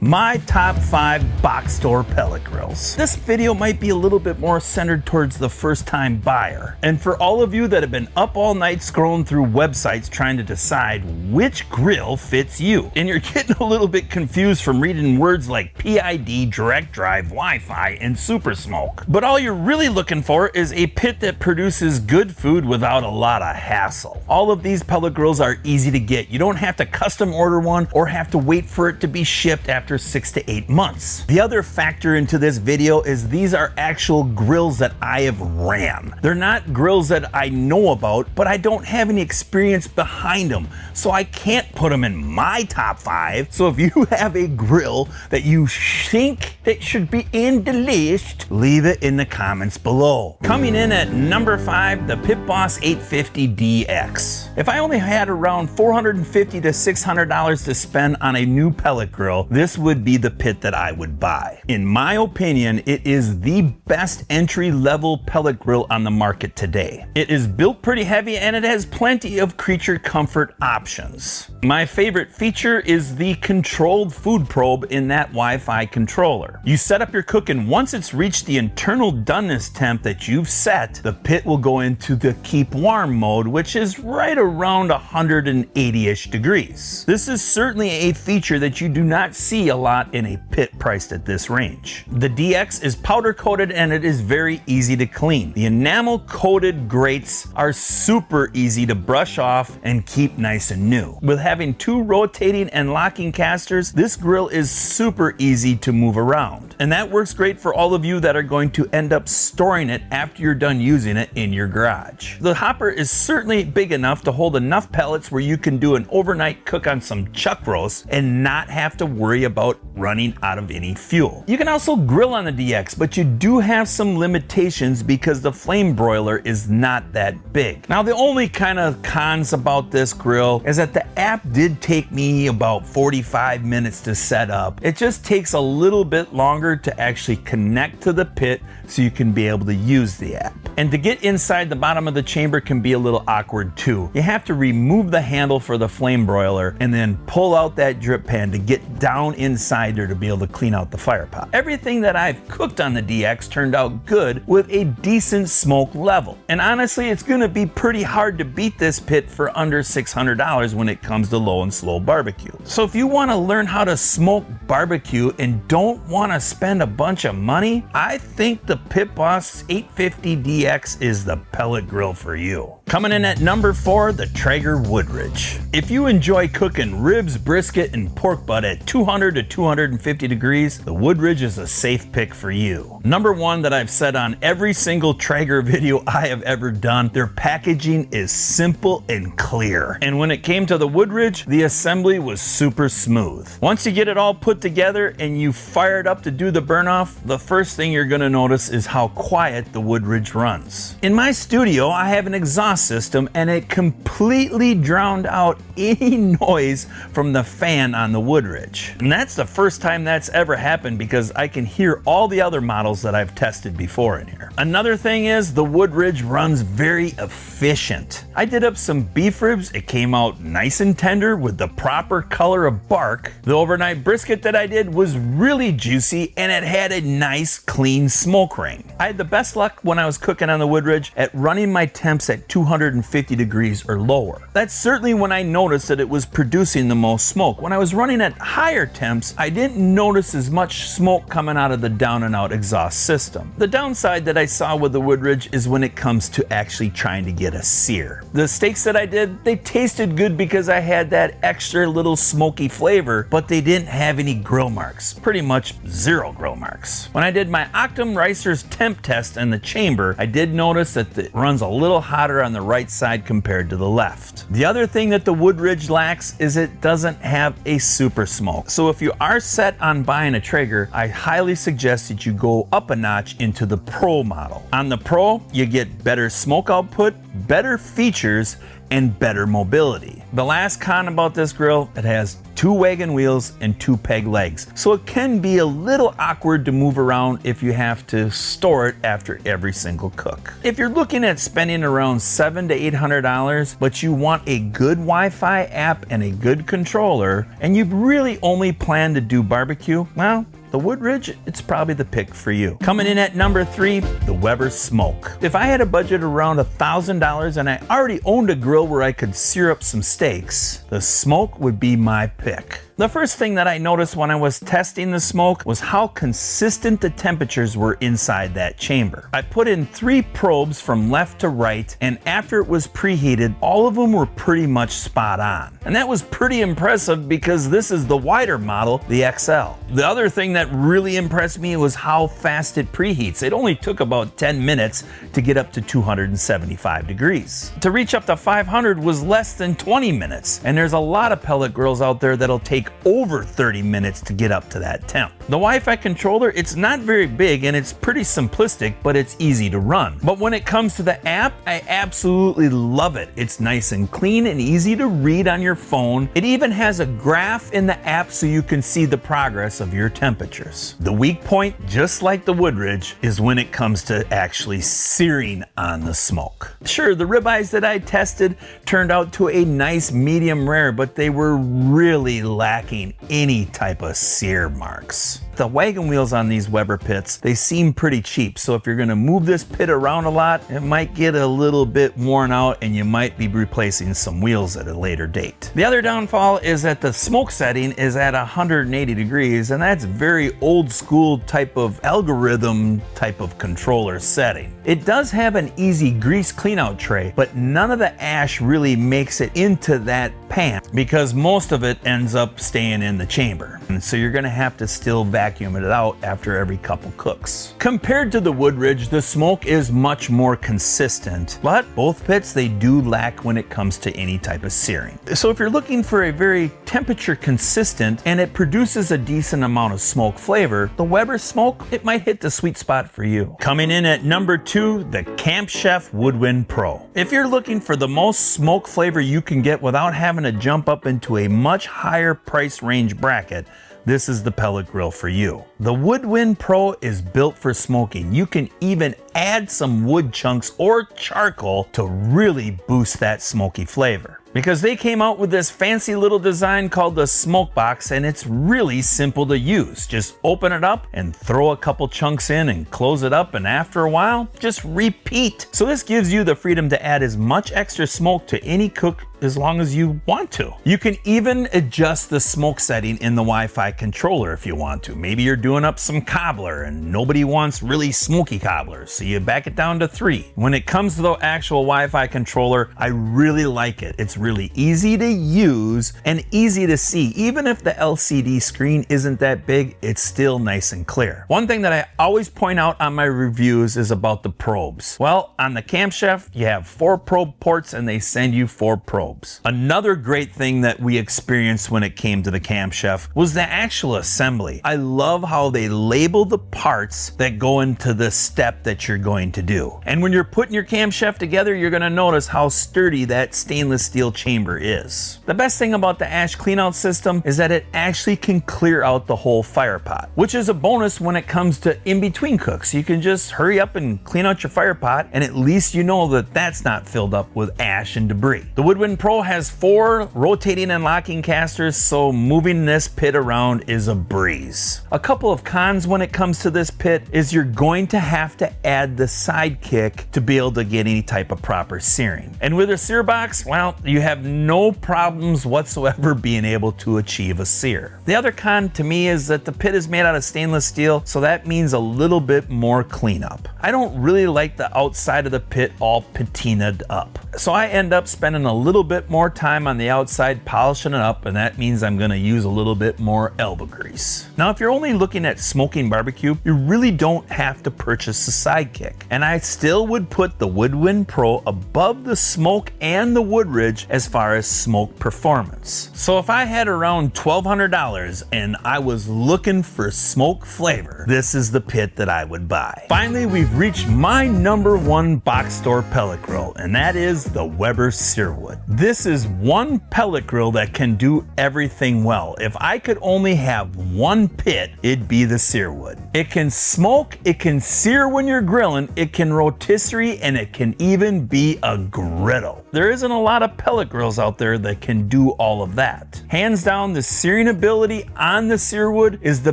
My top 5 box store pellet grills. This video might be a little bit more centered towards the first time buyer. And for all of you that have been up all night scrolling through websites trying to decide which grill fits you, and you're getting a little bit confused from reading words like PID, direct drive, Wi-Fi, and super smoke. But all you're really looking for is a pit that produces good food without a lot of hassle. All of these pellet grills are easy to get. You don't have to custom order one or have to wait for it to be shipped after 6 to 8 months. The other factor into this video is these are actual grills that I have ran. They're not grills that I know about, but I don't have any experience behind them, so I can't put them in my top 5. So if you have a grill that you think that should be in the list, leave it in the comments below. Coming in at number 5, the Pit Boss 850DX. If I only had around $450 to $600 to spend on a new pellet grill, this would be the pit that I would buy. In my opinion, it is the best entry-level pellet grill on the market today. It is built pretty heavy and it has plenty of creature comfort options. My favorite feature is the controlled food probe in that Wi-Fi controller. You set up your cooking. Once it's reached the internal doneness temp that you've set, the pit will go into the keep warm mode, which is right around 180-ish degrees. This is certainly a feature that you do not see a lot in a pit priced at this range. The DX is powder coated and it is very easy to clean. The enamel coated grates are super easy to brush off and keep nice and new. With having 2 rotating and locking casters, this grill is super easy to move around. And that works great for all of you that are going to end up storing it after you're done using it in your garage. The hopper is certainly big enough to hold enough pellets where you can do an overnight cook on some chuck roast and not have to worry about running out of any fuel. You can also grill on the DX, but you do have some limitations because the flame broiler is not that big. Now, the only kind of cons about this grill is that the app did take me about 45 minutes to set up. It just takes a little bit longer to actually connect to the pit so you can be able to use the app. And to get inside the bottom of the chamber can be a little awkward too. You have to remove the handle for the flame broiler and then pull out that drip pan to get down inside there to be able to clean out the fire pot. Everything that I've cooked on the DX turned out good with a decent smoke level. And honestly, it's gonna be pretty hard to beat this pit for under $600 when it comes to low and slow barbecue. So if you wanna learn how to smoke barbecue and don't wanna spend a bunch of money, I think the Pit Boss 850DX is the pellet grill for you. Coming in at number 4, the Traeger Woodridge. If you enjoy cooking ribs, brisket, and pork butt at 200 to 250 degrees, the Woodridge is a safe pick for you. Number 1 that I've said on every single Traeger video I have ever done, their packaging is simple and clear. And when it came to the Woodridge, the assembly was super smooth. Once you get it all put together and you fire it up to do the burn off, the first thing you're gonna notice is how quiet the Woodridge runs. In my studio, I have an exhaust system and it completely drowned out any noise from the fan on the Woodridge. And that's the first time that's ever happened because I can hear all the other models that I've tested before in here. Another thing is the Woodridge runs very efficient. I did up some beef ribs. It came out nice and tender with the proper color of bark. The overnight brisket that I did was really juicy and it had a nice clean smoke ring. I had the best luck when I was cooking on the Woodridge at running my temps at 250 degrees or lower. That's certainly when I noticed that it was producing the most smoke. When I was running at higher temps, I didn't notice as much smoke coming out of the down and out exhaust system. The downside that I saw with the Woodridge is when it comes to actually trying to get a sear. The steaks that I did, they tasted good because I had that extra little smoky flavor, but they didn't have any grill marks. Pretty much 0 grill marks. When I did my Octum Ricer's temp test in the chamber, I did notice that it runs a little hotter on the right side compared to the left. The other thing that the Woodridge lacks is it doesn't have a super smoke. So if you are set on buying a Traeger, I highly suggest that you go up a notch into the Pro model. On the Pro, you get better smoke output, better features, and better mobility. The last con about this grill, it has 2 wagon wheels and 2 peg legs, so it can be a little awkward to move around if you have to store it after every single cook. If you're looking at spending around $700 to $800, but you want a good Wi-Fi app and a good controller, and you really only plan to do barbecue, well, the Woodridge, it's probably the pick for you. Coming in at number 3, the Weber Smoke. If I had a budget around $1,000 and I already owned a grill where I could sear up some steaks, the Smoke would be my pick. The first thing that I noticed when I was testing the Smoke was how consistent the temperatures were inside that chamber. I put in 3 probes from left to right, and after it was preheated, all of them were pretty much spot on. And that was pretty impressive because this is the wider model, the XL. The other thing that really impressed me was how fast it preheats. It only took about 10 minutes to get up to 275 degrees. To reach up to 500 was less than 20 minutes, and there's a lot of pellet grills out there that'll take over 30 minutes to get up to that temp. The Wi-Fi controller, it's not very big and it's pretty simplistic, but it's easy to run. But when it comes to the app, I absolutely love it. It's nice and clean and easy to read on your phone. It even has a graph in the app so you can see the progress of your temperatures. The weak point, just like the Woodridge, is when it comes to actually searing on the Smoke. Sure, the ribeyes that I tested turned out to a nice medium rare, but they were really lacking any type of sear marks. The wagon wheels on these Weber pits, they seem pretty cheap, so if you're going to move this pit around a lot, it might get a little bit worn out and you might be replacing some wheels at a later date. The other downfall is that the smoke setting is at 180 degrees, and that's very old school type of algorithm type of controller setting. It does have an easy grease cleanout tray, but none of the ash really makes it into that pan because most of it ends up staying in the chamber. And so you're going to have to still vacuum it out after every couple cooks. Compared to the Woodridge, the smoke is much more consistent, but both pits, they do lack when it comes to any type of searing. So if you're looking for a very temperature consistent and it produces a decent amount of smoke flavor, the Weber Smoke, it might hit the sweet spot for you. Coming in at number 2, the Camp Chef Woodwind Pro. If you're looking for the most smoke flavor you can get without having to jump up into a much higher price range bracket, this is the pellet grill for you. The Woodwind Pro is built for smoking. You can even add some wood chunks or charcoal to really boost that smoky flavor. Because they came out with this fancy little design called the Smoke Box, and it's really simple to use. Just open it up and throw a couple chunks in and close it up, and after a while, just repeat. So this gives you the freedom to add as much extra smoke to any cook as long as you want to. You can even adjust the smoke setting in the Wi-Fi controller if you want to. Maybe you're doing up some cobbler and nobody wants really smoky cobblers, so you back it down to 3. When it comes to the actual Wi-Fi controller, I really like it. It's really easy to use and easy to see. Even if the LCD screen isn't that big, it's still nice and clear. One thing that I always point out on my reviews is about the probes. Well, on the Camp Chef, you have 4 probe ports and they send you 4 probes. Another great thing that we experienced when it came to the Camp Chef was the actual assembly. I love how they label the parts that go into the step that you're going to do. And when you're putting your Camp Chef together, you're going to notice how sturdy that stainless steel chamber is. The best thing about the ash cleanout system is that it actually can clear out the whole fire pot, which is a bonus when it comes to in-between cooks. You can just hurry up and clean out your fire pot, and at least you know that that's not filled up with ash and debris. The Woodwind Pro has 4 rotating and locking casters, so moving this pit around is a breeze. A couple of cons when it comes to this pit is you're going to have to add the sidekick to be able to get any type of proper searing. And with a sear box, well, you have no problems whatsoever being able to achieve a sear. The other con to me is that the pit is made out of stainless steel, so that means a little bit more cleanup. I don't really like the outside of the pit all patinaed up, so I end up spending a little bit more time on the outside polishing it up, and that means I'm going to use a little bit more elbow grease. Now, if you're only looking at smoking barbecue, you really don't have to purchase a sidekick. sidekick. And I still would put the Woodwind Pro above the Smoke and the Woodridge as far as smoke performance. So if I had around $1,200 and I was looking for smoke flavor, this is the pit that I would buy. Finally, we've reached my #1 box store pellet grill, and that is the Weber Searwood. This is one pellet grill that can do everything well. If I could only have one pit, it'd be the Searwood. It can smoke, it can sear when you're grilling, it can rotisserie, and it can even be a griddle. There isn't a lot of pellet grills out there that can do all of that. Hands down, the searing ability on the Searwood is the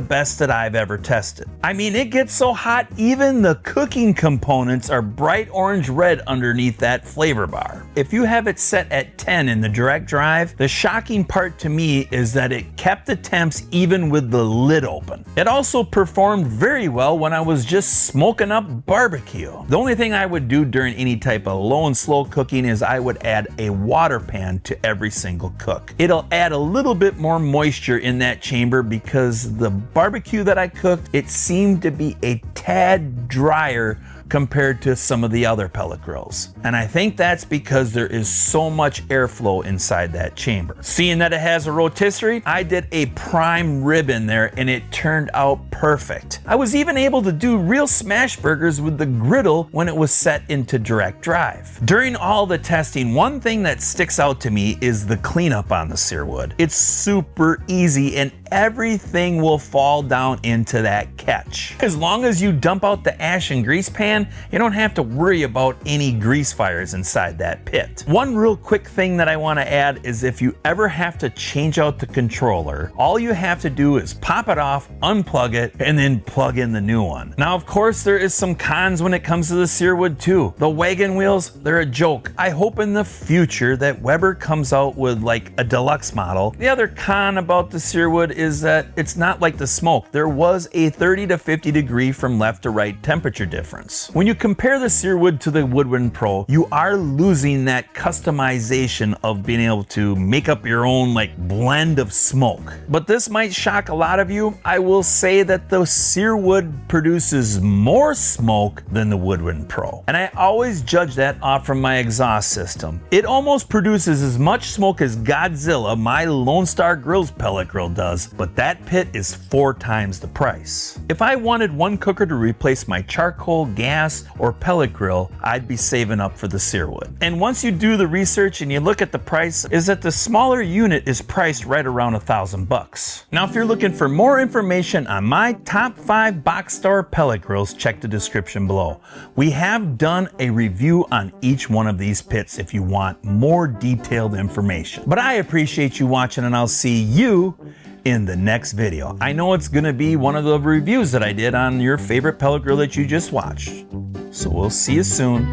best that I've ever tested. I mean, it gets so hot, even the cooking components are bright orange red underneath that flavor bar. If you have it set at 10 in the direct drive, the shocking part to me is that it kept the temps even with the lid open. It also performed very well when I was just smoking up barbecue. The only thing I would do during any type of low and slow cooking is I would add a water pan to every single cook. It'll add a little bit more moisture in that chamber because the barbecue that I cooked, it seemed to be a tad drier compared to some of the other pellet grills. And I think that's because there is so much airflow inside that chamber. Seeing that it has a rotisserie, I did a prime rib in there and it turned out perfect. I was even able to do real smash burgers with the griddle when it was set into direct drive. During all the testing, one thing that sticks out to me is the cleanup on the Searwood. It's super easy and everything will fall down into that catch. As long as you dump out the ash and grease pan, you don't have to worry about any grease fires inside that pit. One real quick thing that I want to add is if you ever have to change out the controller, all you have to do is pop it off, unplug it, and then plug in the new one. Now, of course, there is some cons when it comes to the Searwood too. The wagon wheels, they're a joke. I hope in the future that Weber comes out with like a deluxe model. The other con about the Searwood is that it's not like the Smoke. There was a 30 to 50 degree from left to right temperature difference. When you compare the Searwood to the Woodwind Pro, you are losing that customization of being able to make up your own like blend of smoke. But this might shock a lot of you. I will say that the Searwood produces more smoke than the Woodwind Pro. And I always judge that off from my exhaust system. It almost produces as much smoke as Godzilla, my Lone Star Grills pellet grill does, but that pit is 4 times the price. If I wanted one cooker to replace my charcoal, gas, or pellet grill, I'd be saving up for the Searwood. And once you do the research and you look at the price, is that the smaller unit is priced right around $1,000. Now, if you're looking for more information on my top 5 box store pellet grills, check the description below. We have done a review on each one of these pits if you want more detailed information. But I appreciate you watching and I'll see you in the next video. I know it's gonna be one of the reviews that I did on your favorite pellet grill that you just watched. So we'll see you soon.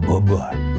Bye-bye.